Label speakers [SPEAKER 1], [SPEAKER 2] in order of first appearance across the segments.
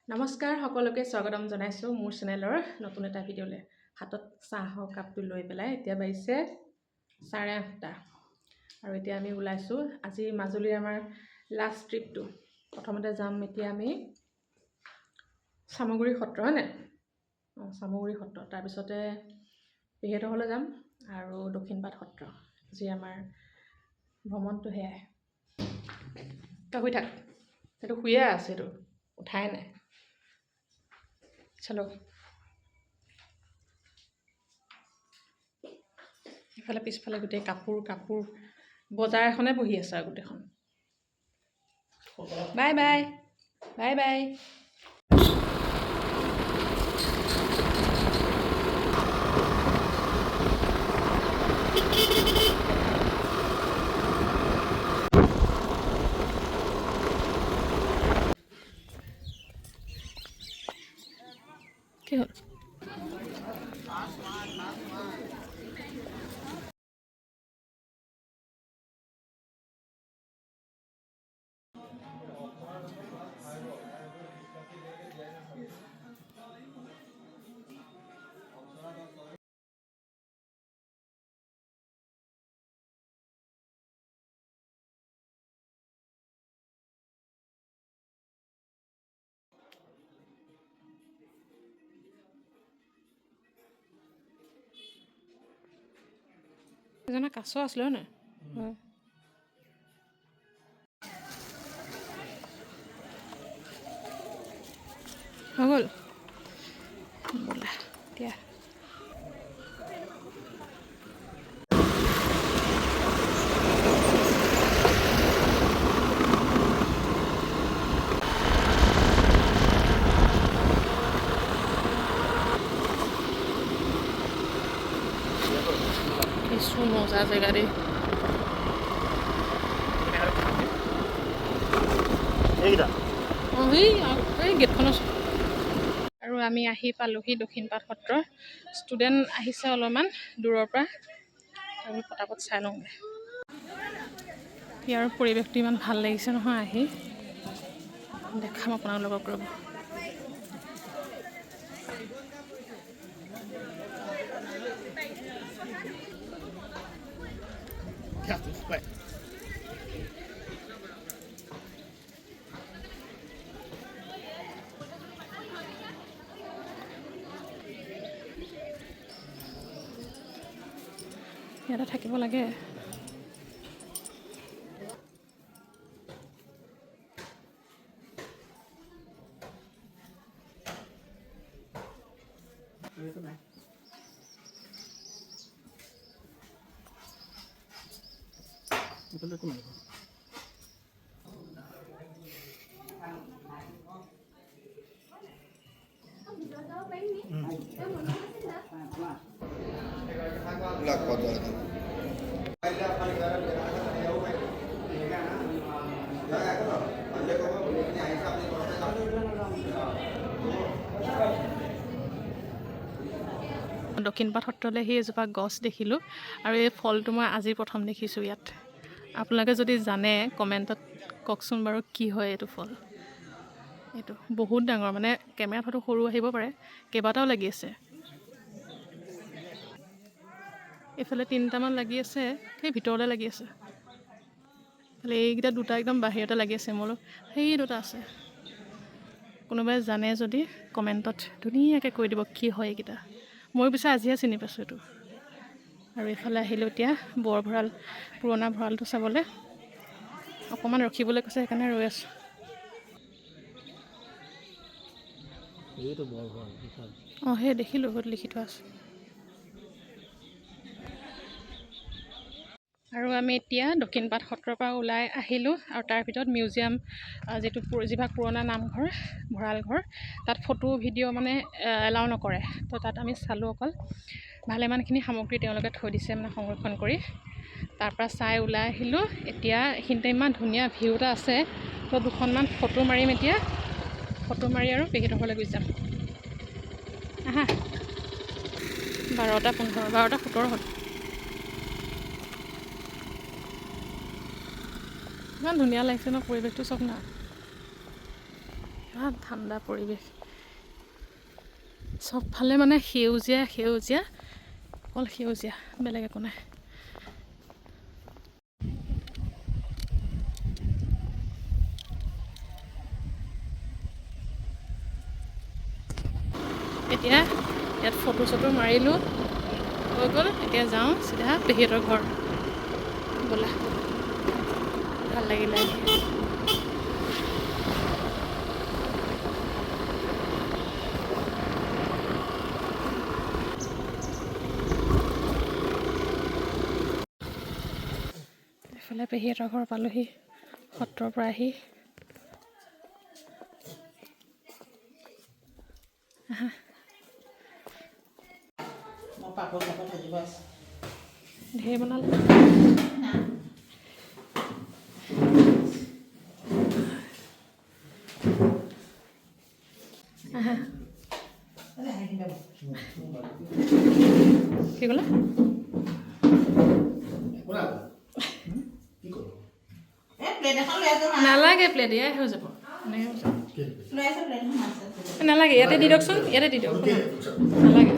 [SPEAKER 1] নমস্কাৰ সকলোকে স্বাগতম জনাইছোঁ মোৰ চেনেলৰ নতুন এটা ভিডিঅ'লৈ। হাতত চাহৰ কাপটো লৈ পেলাই এতিয়া বাজিছে 8:30 আৰু এতিয়া আমি ওলাইছোঁ। আজি মাজুলীৰ আমাৰ লাষ্ট ট্ৰিপটো। প্ৰথমতে যাম এতিয়া আমি চামগুৰি সত্ৰ, হয়নে? চামগুৰি সত্ৰ, তাৰপিছতে পেহীহঁতলৈ যাম আৰু দক্ষিণপাট সত্ৰ। আজি আমাৰ ভ্ৰমণটো সেয়াই। তই শুই থাক, সেইটো শুয়ে আছে, সেইটো উঠাই নাই। চলো। ইফালে পিছফালে গোটেই কাপোৰ বজাৰ এখনে বহি আছে আৰু গোটেইখন। Bye bye bye bye. কি হ'ল? এজনা কাছ আছিলে হয় নাই? হৈ গ'ল বোলা এতিয়া। কিছু মজা জেগা দেই। এই গেটখন আছে। আৰু আমি আহি পালোহি দক্ষিণপাট সত্ৰ। ষ্টুডেণ্ট আহিছে অলপমান দূৰৰ পৰা, আমি পটাপট চাই লওঁগৈ। ইয়াৰ পৰিৱেশটো ইমান ভাল লাগিছে নহয়, আহি দেখাম আপোনালোকক ৰ'ব। ইয়াতে থাকিব লাগে। দক্ষিণপাট সত্ৰলৈ সেই এজোপা গছ দেখিলোঁ আৰু এই ফলটো মই আজি প্ৰথম দেখিছোঁ ইয়াত। আপোনালোকে যদি জানে কমেণ্টত কওকচোন বাৰু কি হয় এইটো ফল। এইটো বহুত ডাঙৰ, মানে কেমেৰাত হয়তো সৰু আহিব পাৰে, কেইবাটাও লাগি আছে। এইফালে 3টামান লাগি আছে, সেই ভিতৰলৈ লাগি আছে। এইফালে এইকেইটা 2টা একদম বাহিৰতে লাগি আছে, মোৰো সেই 2টা আছে। কোনোবাই জানে যদি কমেণ্টত ধুনীয়াকৈ কৈ দিব কি হয় এইকেইটা। মই পিছে আজিহে চিনি পাইছোঁ এইটো। আৰু এইফালে আহিলোঁ এতিয়া বৰভঁৰাল, পুৰণা ভঁৰালটো চাবলৈ। অকণমান ৰখিবলৈ কৈছে, সেইকাৰণে ৰৈ আছোঁ। অঁ, সেই দেখিলোঁ, বহুত লিখি থোৱা আছে। আৰু আমি এতিয়া দক্ষিণপাট সত্ৰৰ পৰা ওলাই আহিলোঁ আৰু তাৰ ভিতৰত মিউজিয়াম, যিভাগ পুৰণা নামঘৰ, ভঁৰালঘৰ, তাত ফটো ভিডিঅ' মানে এলাউ নকৰে। তো তাত আমি চালোঁ অকল। ভালেমানখিনি সামগ্ৰী তেওঁলোকে থৈ দিছে মানে সংৰক্ষণ কৰি। তাৰপৰা চাই ওলাই আহিলোঁ। এতিয়া এইখিনিতে ইমান ধুনীয়া ভিউ এটা আছে, তো 2খনমান ফটো মাৰিম এতিয়া। ফটো মাৰি আৰু পেহীহঁতৰ ঘৰলৈ গুচি যাম। আহা, 12:15, 12:17 হ'ল। ইমান ধুনীয়া লাগিছে ন পৰিৱেশটো, চব না। ঠাণ্ডা পৰিৱেশ চবফালে মানে সেউজীয়া সেউজীয়া অকল সেউজীয়া বেলেগ একো নাই এতিয়া ইয়াত ফটো চটো মাৰিলোঁ হৈ গ'ল এতিয়া যাওঁ চিধা পেহীহঁতৰ ঘৰ ব'লা ভাল লাগিলে এইফালে পেহীহঁতৰ ঘৰ পালোহি সত্ৰৰ পৰা আহি ঢেৰ বনালে কি ক'লে নালাগে প্লেট এয়াই হৈ যাব নালাগে ইয়াতে দি দিয়কচোন ইয়াতে দি দিয়ক নালাগে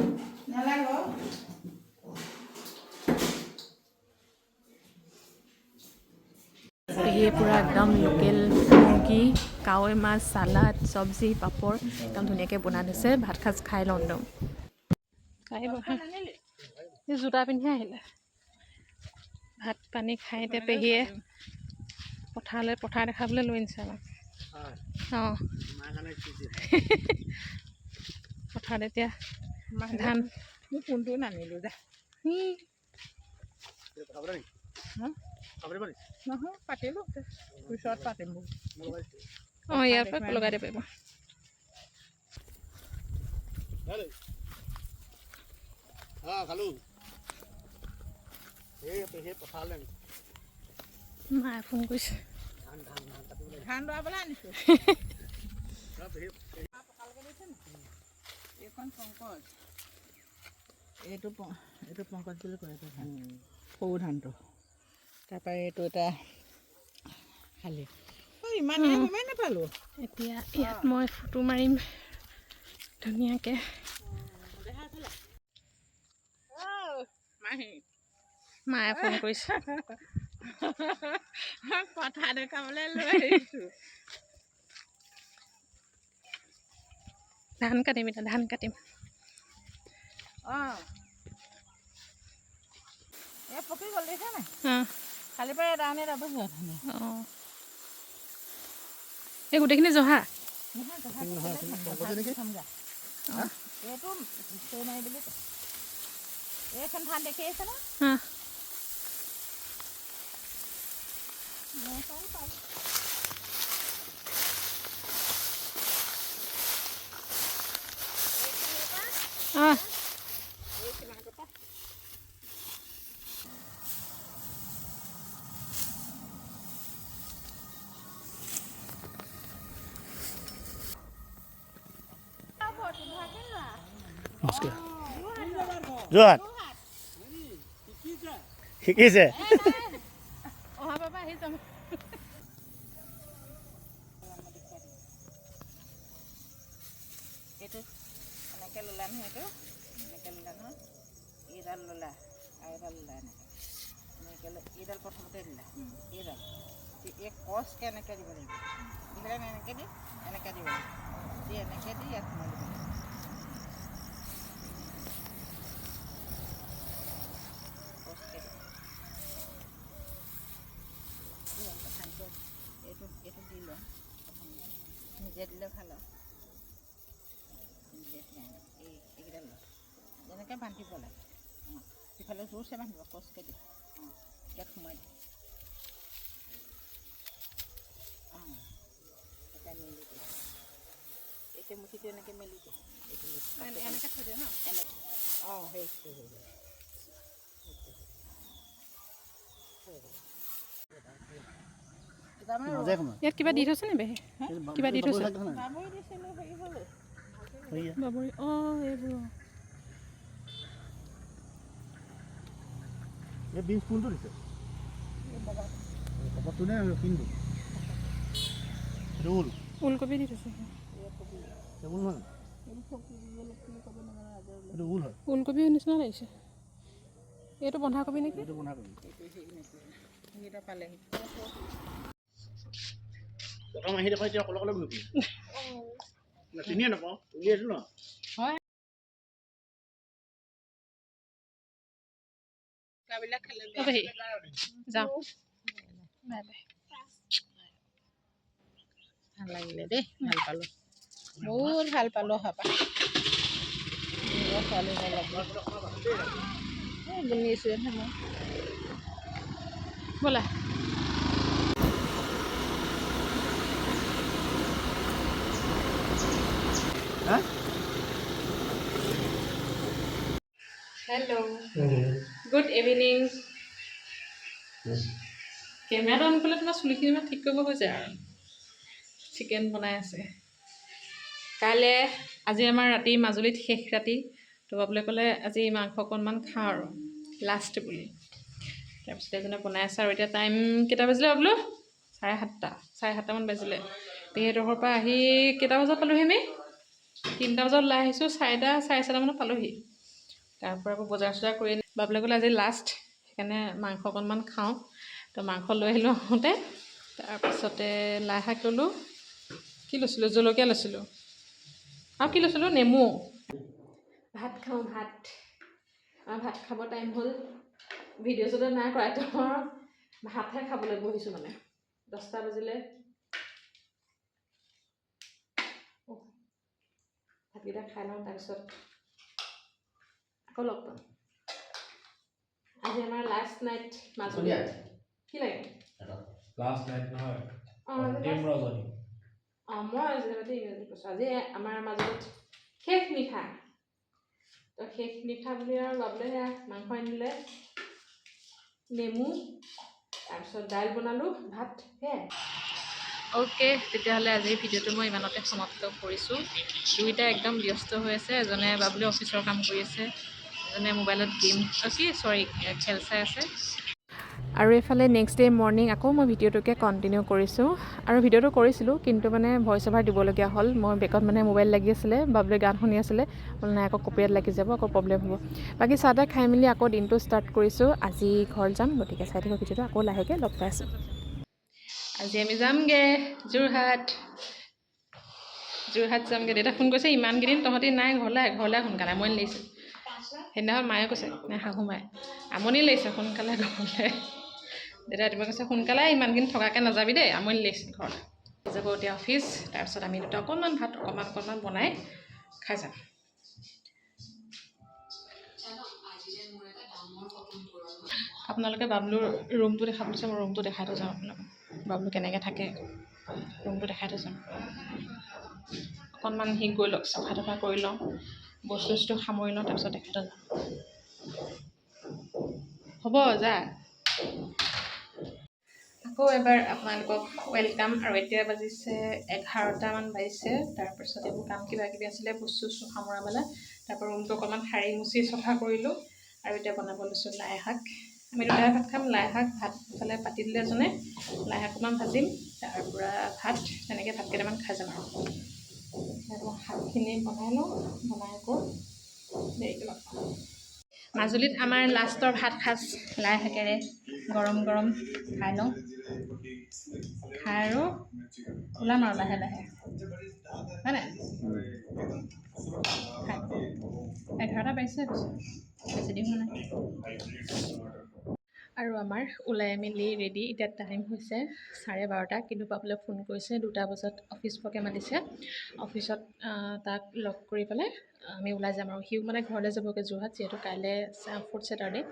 [SPEAKER 1] পেহীয়ে পূৰা একদম লোকেল মুৰ্গী কাৱৈ মাছ চালাড চব্জি পাপৰ একদম ধুনীয়াকৈ বনাই দিছে ভাত সাজ খাই লওঁ একদম জোতা পিন্ধি আহিলে ভাত পানী খাই এতিয়া পেহীয়ে পথাৰ দেখাবলৈ লৈ আনিছে আমাক অঁ পথাৰত এতিয়া ধান ফোনটো নানিলোঁ যা নহয় পাতিলোঁ পিছত পাতিম অঁ ইয়াৰ পৰা লগাই দিব পাৰিব মায়ে ফোন কৰিছে ধান দৰাবলৈ আনিছোঁ এইখন পংকজ এইটো পংকজ বুলি কয় এইটো ধান সৰু ধানটো তাৰপৰা এইটো এটা খালি ইমান গমেই নাপালোঁ এতিয়া ইয়াত মই ফটো মাৰিম ধুনীয়াকৈ মায়ে ফোন কৰিছে কথা দেখাবলৈ লৈ আহিছোঁ ধান কাটিম এতিয়া ধান কাটিম অঁ এই পকি গ'ল দেখিছে নাই কালিৰ পৰা এটা যাব অঁ এই গোটেইখিনি জহা এইটো মাৰি বুলি এইখন ধান দেখি আছে ন
[SPEAKER 2] যোৰহাট শিকিছে
[SPEAKER 1] অহা বাবা আহি যাম এইটো এনেকৈ ল'লা নহয় এইটো এনেকৈ ল'লা নহয় এইডাল ল'লা আৰু এডাল ল'লা এনেকৈ এইডাল প্ৰথমতে দিলা এইডাল এই কচকৈ এনেকৈ দিব লাগিব এইডাল এনেকৈ দি এনেকৈ দিব লাগিব দি এনেকৈ দি ইয়াত সোমাই দিব লাগিব এইটো দি লওঁ নিজে দিলে ভাল আৰু এইকেইটা লওঁ যেনেকৈ বান্ধিব লাগে অঁ সিফালে জোৰছে বান্ধিব কচকৈ দি অঁ ইয়াত সোমাই দিওঁ অঁ এটা মেলি দিওঁ এতিয়া মুঠিটো এনেকৈ মেলি দিওঁ এইটো এনেকৈ থৈ দিওঁ ন এনেকৈ অঁ সেইটো হৈ যায় ইয়াত কিবা দি থৈছে নি বেহি কিবা দি থৈছে বাবৰি অঁ এইবোৰ
[SPEAKER 2] এই বীজ কোনটো দিছে ওলকবি দি থৈছে
[SPEAKER 1] ওলকবি নিচিনা লাগিছে এইটো বন্ধাকবি নেকি
[SPEAKER 2] প্ৰথম আহি দেখা এতিয়া অকলে অকলে ঘূৰি ফুৰি চিনিয়ে নাপাওঁ উলিয়াইছো ন
[SPEAKER 1] হয় যাওঁ বাই বাই
[SPEAKER 3] ভাল লাগিলে দেই ভাল পালোঁ বহুত ভাল পালোঁ হাপা ছোৱালীজনীৰ লগত শুনিছোৱে নহয়
[SPEAKER 1] ব'লা হেল্ল' গুড ইভিনিং কেমেৰাটো অন কৰিলে তোমাৰ চুলিখিনি ইমান ঠিক কৰিব হৈছে আৰু চিকেন বনাই আছে কাইলৈ আজি আমাৰ ৰাতি মাজুলীত শেষ ৰাতি তো বাবুলে ক'লে আজি মাংস অকণমান খাওঁ আৰু লাষ্ট বুলি তাৰপিছত এজনে বনাই আছে আৰু এতিয়া টাইম কেইটা বাজিলে বাবুলো 7:30 বাজিলে পেহীহঁতৰ ঘৰৰ পৰা আহি কেইটা বজাত পালোহি আমি 3টা বজাত ওলাই আহিছোঁ 4:30 পালোহি তাৰপৰা আকৌ বজাৰ চজাৰ কৰি বাবুলে ক'লে আজি লাষ্ট সেইকাৰণে মাংস অকণমান খাওঁ তো মাংস লৈ আহিলোঁ আহোঁতে তাৰপিছতে লাই শাক ল'লোঁ কি লৈছিলোঁ জলকীয়া লৈছিলোঁ আৰু কি লৈছিলোঁ নেমু ভাত খাওঁ ভাত ভাত খাব টাইম হ'ল ভিডিঅ' চটো নাই কৰা তো ভাতহে খাবলৈ বহিছোঁ মানে 10টা বাজিলে ভাতকেইটা খাই লওঁ তাৰপিছত আকৌ লগ পাম আজি আমাৰ লাষ্ট নাইট মাজুলীত কি লাগে
[SPEAKER 2] লাষ্ট নাইট নহয়
[SPEAKER 1] অন্তিম ৰজনী মই আজিলৈকে ইংৰাজী কৈছোঁ আজি আমাৰ মাজুলীত শেষ নিশা তো শেষ নিশা বুলি আৰু বাবুলে সেয়া মাংস আনিলে নেমু তাৰপিছত দাইল বনালোঁ ভাত সেয়াই অ'কে তেতিয়াহ'লে আজিৰ ভিডিঅ'টো মই ইমানতে সমাপ্ত কৰিছোঁ দুইটা একদম ব্যস্ত হৈ আছে এজনে বাবুলে অফিচৰ কাম কৰি আছে এজনে মোবাইলত গেম খেল চাই আছে আৰু এইফালে নেক্সট ডে মৰ্ণিং আকৌ মই ভিডিঅ'টোকে কণ্টিনিউ কৰিছোঁ আৰু ভিডিঅ'টো কৰিছিলোঁ কিন্তু মানে ভইচ অভাৰ দিবলগীয়া হ'ল মই বেকত মানে মোবাইল লাগি আছিলে বাবুলে গান শুনি আছিলে বোলে নাই আকৌ কপিৰাইট লাগি যাব আকৌ প্ৰব্লেম হ'ব বাকী চাহ তাহ খাই মেলি আকৌ দিনটো ষ্টাৰ্ট কৰিছোঁ আজি ঘৰ যাম গতিকে চাই থাকোঁ ভিডিঅ'টো আকৌ লাহেকৈ লগ পাই আছোঁ আজি আমি যামগৈ যোৰহাট যামগৈ দেউতা ফোন কৰিছে ইমানকেইদিন তহঁতি নাই ঘৰলৈ সোনকালে আমনি লাগিছে সেইদিনাখন মায়ে কৈছে নাই শাহু মায়ে আমনি লাগিছে সোনকালে ঘৰলৈ দেউতা ৰাতিপুৱা কৈছে সোনকালে ইমানদিন থকাকৈ নাযাবি দেই আমনি লাগিছে ঘৰলৈ যাব এতিয়া অফিচ তাৰপিছত আমি দুটা অকণমান ভাত অকণমান বনাই খাই যাম আপোনালোকে বাবলুৰ ৰুমটো দেখা পাইছে মই ৰুমটো দেখাই থৈ যাওঁ আপোনালোকক বাবলু কেনেকৈ থাকে ৰুমটো দেখাই থৈ যাম অকণমান সি গৈ লওক চাফা তাফা কৰি লওঁ বস্তু চস্তু সামৰি লওঁ তাৰপিছত দেখাই থৈ যাম হ'ব যা আকৌ এবাৰ আপোনালোকক ৱেলকাম আৰু এতিয়া বাজিছে 11টামান বাজিছে তাৰপিছত এইবোৰ কাম কিবা কিবি আছিলে বস্তু সামৰা মেলা তাৰপৰা ৰুমটো অকণমান সাৰি মুচি চফা কৰিলোঁ আৰু এতিয়া বনাব লৈছোঁ লাই শাক আমি দুটাই ভাত খাম লাই শাক ভাত ফালে পাতি দিলে এজনে লাই শাক অকণমান ভাজিম তাৰপৰা ভাত তেনেকৈ ভাত কেইটামান খাই যাম আৰু শাকখিনি বনাই লওঁ বনাই আকৌ দেৰিকৈ লগ পাম মাজুলীত আমাৰ লাষ্টৰ ভাত সাজ লাই শাকেৰে গৰম গৰম খাই লওঁ খাই আৰু ওলাম আৰু লাহে লাহে হয় নাই 11টা বাজিছে বেছি দিন হোৱা নাই আৰু আমাৰ ওলাই মেলি ৰেডি এতিয়া টাইম হৈছে 12:30 কিন্তু বাবুলে ফোন কৰিছে 2টা বজাত অফিচ পোৱাকৈ মাতিছে অফিচত তাক লগ কৰি পেলাই আমি ওলাই যাম আৰু সিও মানে ঘৰলৈ যাবগৈ যোৰহাট যিহেতু কাইলৈ 4th Saturday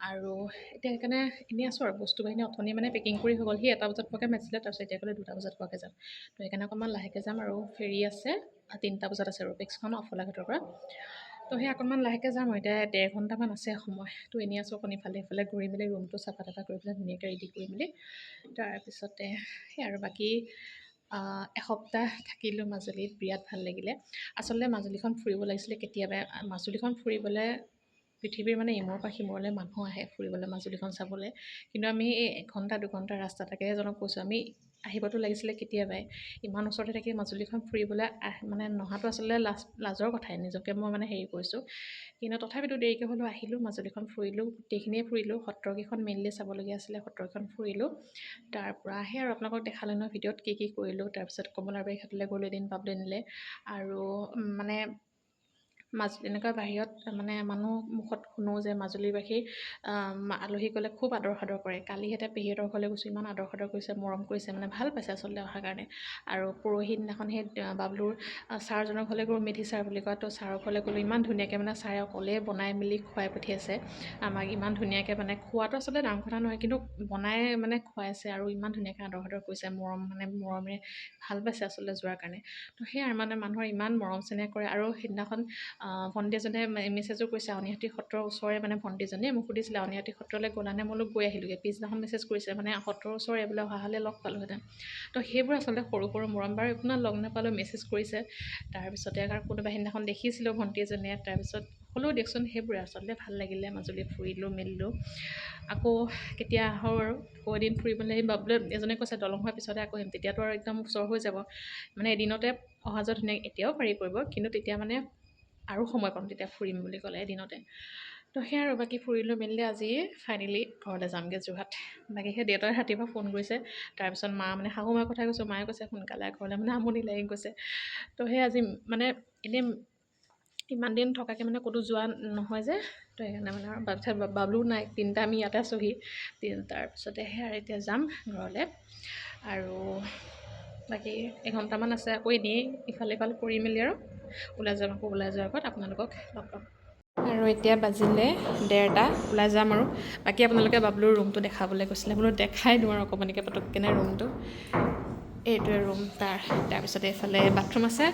[SPEAKER 1] আৰু এতিয়া সেইকাৰণে এনেই আছোঁ আৰু বস্তু বাহিনী অথনি মানে পেকিং কৰি হৈ গ'ল সি 1টা বজাত পোৱাকৈ মাতিছিলে তাৰপিছত এতিয়া ক'লে 2টা বজাত পোৱাকৈ যাম তো সেইকাৰণে অকণমান লাহেকৈ যাম আৰু ফেৰী আছে 3টা বজাত আছে ৰ'পেক্সখন অফলাঘাটৰ পৰা তো সেই অকণমান লাহেকৈ যাম আৰু এতিয়া 1.5 ঘণ্টামান আছে সময় তো এনেই আছোঁ অকণ ইফালে সিফালে ঘূৰি মেলি ৰুমটো চাফা তাফা কৰি পেলাই ধুনীয়াকৈ ৰেডি কৰি মেলি তাৰপিছতে সেই আৰু বাকী এসপ্তাহ থাকিলোঁ মাজুলীত বিৰাট ভাল লাগিলে আচলতে মাজুলীখন ফুৰিব লাগিছিলে কেতিয়াবা মাজুলীখন ফুৰিবলৈ পৃথিৱীৰ মানে ইমূৰৰ পৰা সিমূৰলৈ মানুহ আহে ফুৰিবলৈ মাজুলীখন চাবলৈ কিন্তু আমি এই 1 ঘণ্টা 2 ঘণ্টা ৰাস্তা তাকেহে জনক কৈছোঁ আমি আহিবতো লাগিছিলে কেতিয়াবাই, ইমান ওচৰতে থাকি মাজুলীখন ফুৰিবলৈ মানে নহাটো আচলতে লাজৰ কথাই, নিজকে মই মানে হেৰি কৰিছোঁ, কিন্তু তথাপিতো দেৰিকৈ হ'লেও আহিলোঁ, মাজুলীখন ফুৰিলোঁ, গোটেইখিনিয়ে ফুৰিলোঁ, সত্ৰকেইখন মেইনলি চাবলগীয়া আছিলে, সত্ৰকেইখন ফুৰিলোঁ। তাৰপৰা আহে আৰু আপোনালোকক দেখালে নহয় ভিডিঅ'ত কি কি কৰিলোঁ। তাৰপিছত কমলাবাৰী ঘাটলৈ গ'লোঁ, এদিন বাবলে নিলে, আৰু মানে এনেকুৱা বাহিৰত মানে মানুহ মুখত শুনো যে মাজুলীবাসী আলহী গ'লে খুব আদৰ সাদৰ কৰে। কালিহেঁতে পেহীহঁতৰ ঘৰলৈ গৈছোঁ, ইমান আদৰ সাদৰ কৰিছে, মৰম কৰিছে, মানে ভাল পাইছে আচলতে অহাৰ কাৰণে। আৰু পৰহি দিনাখন সেই বাবলুৰ ছাৰজনৰ ঘৰলৈ গ'লোঁ, মেধি ছাৰ বুলি কয়, তো ছাৰৰ ঘৰলৈ গ'লোঁ, ইমান ধুনীয়াকৈ মানে ছাৰে অকলে বনাই মেলি খুৱাই পঠিয়াইছে আমাক, ইমান ধুনীয়াকৈ মানে খোৱাটো আচলতে ডাঙৰ কথা নহয়, কিন্তু বনাই মানে খুৱাইছে আৰু ইমান ধুনীয়াকৈ আদৰ সাদৰ কৰিছে, মৰমেৰে ভাল পাইছে আচলতে যোৱাৰ কাৰণে। তো সেয়াই মানে মানুহৰ ইমান মৰম চেনেহ কৰে। আৰু সেইদিনাখন ভণ্টি এজনে মেছেজো কৰিছে, আউনীআটী সত্ৰৰ ওচৰৰে মানে ভণ্টিজনীয়ে মোক সুধিছিলে আউনীআটী সত্ৰলৈ গ'লানে, মই বোলো গৈ আহিলোঁগৈ। পিছদিনাখন মেছেজ কৰিছে, মানে সত্ৰৰ ওচৰৰে বোলে, অহা হ'লে লগ পালোঁহেঁতেন। তো সেইবোৰ আচলতে সৰু সৰু মৰম, বাৰু আপোনাক লগ নাপালেও মেছেজ কৰিছে। তাৰপিছতে আৰু কোনোবা সেইদিনাখন দেখিছিলোঁ ভণ্টি এজনীয়ে, তাৰপিছত হ'লেও দিয়কচোন সেইবোৰে আচলতে ভাল লাগিলে, মাজুলী ফুৰিলোঁ মেলিলোঁ। আকৌ কেতিয়া আহোঁ আৰু আকৌ এদিন ফুৰিবলৈ বাবুলে এজনে কৈছে দলং হোৱাৰ পিছতে আকৌ আহিম, তেতিয়াতো আৰু একদম ওচৰ হৈ যাব, মানে এদিনতে অহা যোৱা ধুনীয়া, এতিয়াও পাৰি কৰিব, কিন্তু তেতিয়া মানে আৰু সময় পাম তেতিয়া ফুৰিম বুলি ক'লে এদিনতে। তো সেয়া আৰু বাকী ফুৰিলোঁ মেলিলে আজি ফাইনেলি ঘৰলৈ যামগৈ যোৰহাট। বাকী সেই দেউতাই ৰাতিপুৱা ফোন কৰিছে, তাৰপিছত মা মানে শাহু মাৰ কথা কৈছোঁ, মায়ে কৈছে সোনকালে ঘৰলৈ, মানে আমনি লাগি গৈছে। তো সেই আজি মানে এনেই ইমান দিন থকাকৈ মানে ক'তো যোৱা নহয় যে, তো সেইকাৰণে মানে আৰু তাৰপিছত বাবলু নাই, তিনিটা আমি ইয়াতে আছোঁহি। তাৰপিছতে সেয়া আৰু এতিয়া যাম ঘৰলৈ, আৰু বাকী এঘণ্টামান আছে, আকৌ এনেই ইফাল সিফাল কৰি মেলি আৰু ওলাই যাম। আকৌ ওলাই যোৱাৰ আগত আপোনালোকক লগ পাম। আৰু এতিয়া বাজিলে 1:30, ওলাই যাম আৰু। বাকী আপোনালোকে বাবলুৰ ৰুমটো দেখাবলৈ কৈছিলে, বোলো দেখাই দিওঁ আৰু অকণমানিকৈ পটককেনে ৰুমটো। এইটোৱে ৰুম তাৰপিছতে এইফালে বাথৰুম আছে,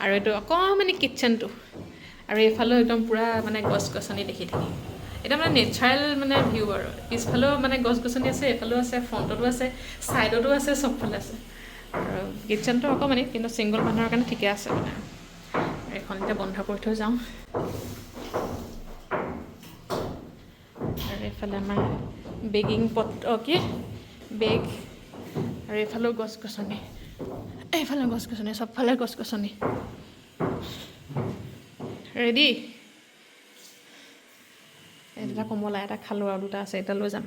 [SPEAKER 1] আৰু এইটো অকণমানি কিটচেনটো, আৰু এইফালেও একদম পূৰা মানে গছ গছনি দেখি থাকি, এটা মানে নেচাৰেল মানে ভিউ আৰু। পিছফালেও মানে গছ গছনি আছে, এইফালেও আছে, ফ্ৰণ্টতো আছে, ছাইডতো আছে, চবফালে আছে। আৰু কিটচেনটো অকণমানি, কিন্তু ছিংগল মানুহৰ কাৰণে ঠিকে আছে মানে। এইখন এতিয়া বন্ধ কৰি থৈ যাওঁ। আৰু এইফালে আমাৰ বেগিং পট বেগ, আৰু এইফালেও গছ গছনি, এইফালেও গছ গছনি, চবফালে গছ গছনি। ৰেডি? এই দুটা কমলা, এটা খালোঁ আৰু দুটা আছে, এটা লৈ যাম,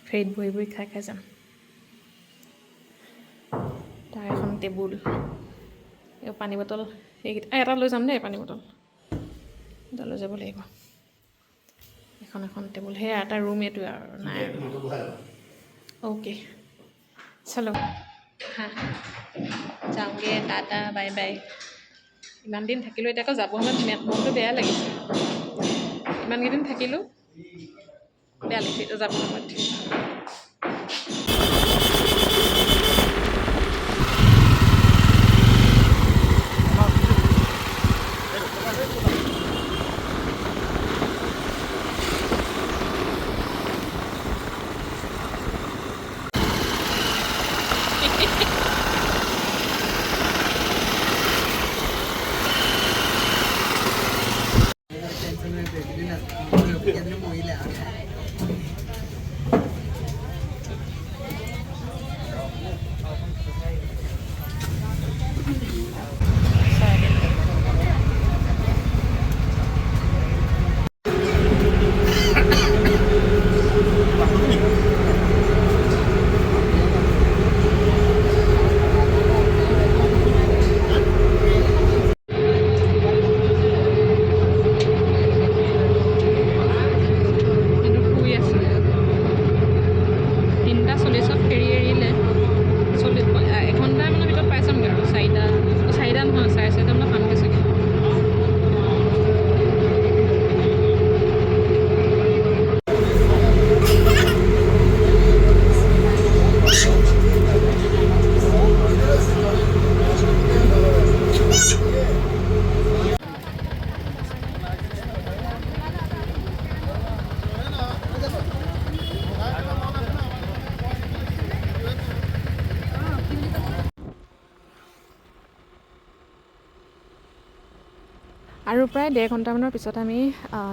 [SPEAKER 1] ফেৰীত বহি বহি খাই খাই যাম। তাৰ এখন টেবুল, এই পানী বটল, এইকেইটা এটা লৈ যাম দেই, পানী বটল এটা লৈ যাব লাগিব। এখন টেবুল, সেয়া এটা ৰুম, এইটোৱে আৰু নাই আৰু। অ'কে চলো হা, যাওঁগৈ, টাটা বাই বাই। ইমান দিন থাকিলোঁ, এতিয়া আকৌ যাব সময়ত মনটো বেয়া লাগিছে, ইমানকেইদিন থাকিলোঁ, বেয়া লাগিছে এতিয়া যাব সময়ত। আৰু প্ৰায় 1.5 ঘণ্টামানৰ পিছত আমি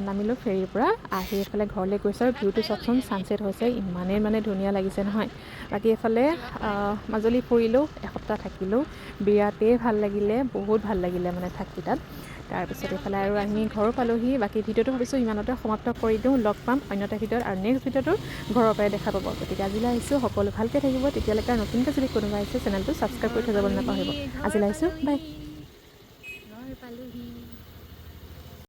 [SPEAKER 1] নামিলোঁ ফেৰীৰ পৰা আহি এইফালে ঘৰলৈ গৈছোঁ আৰু ভিউটো চাওকচোন ছানছেট হৈছে ইমানেই মানে ধুনীয়া লাগিছে নহয় বাকী এইফালে মাজুলী ফুৰিলোঁ এসপ্তাহ থাকিলোঁ বিৰাটেই ভাল লাগিলে বহুত ভাল লাগিলে মানে থাকি তাত তাৰপিছত এইফালে আৰু আমি ঘৰো পালোঁহি বাকী ভিডিঅ'টো ভাবিছোঁ ইমানতে সমাপ্ত কৰি দিওঁ লগ পাম অন্য এটা ভিডিঅ'ত আৰু নেক্সট ভিডিঅ'টো ঘৰৰ পৰাই দেখা পাব গতিকে আজিলৈ আহিছোঁ সকলো ভালকৈ থাকিব তেতিয়ালৈকে আৰু নতুনকৈ যদি কোনোবা আহিছে চেনেলটো ছাবস্ক্ৰাইব কৰি থৈ যাবলৈ নাপাহৰিব আজিলৈ আহিছোঁ বাই
[SPEAKER 3] ঘৰ পালোহি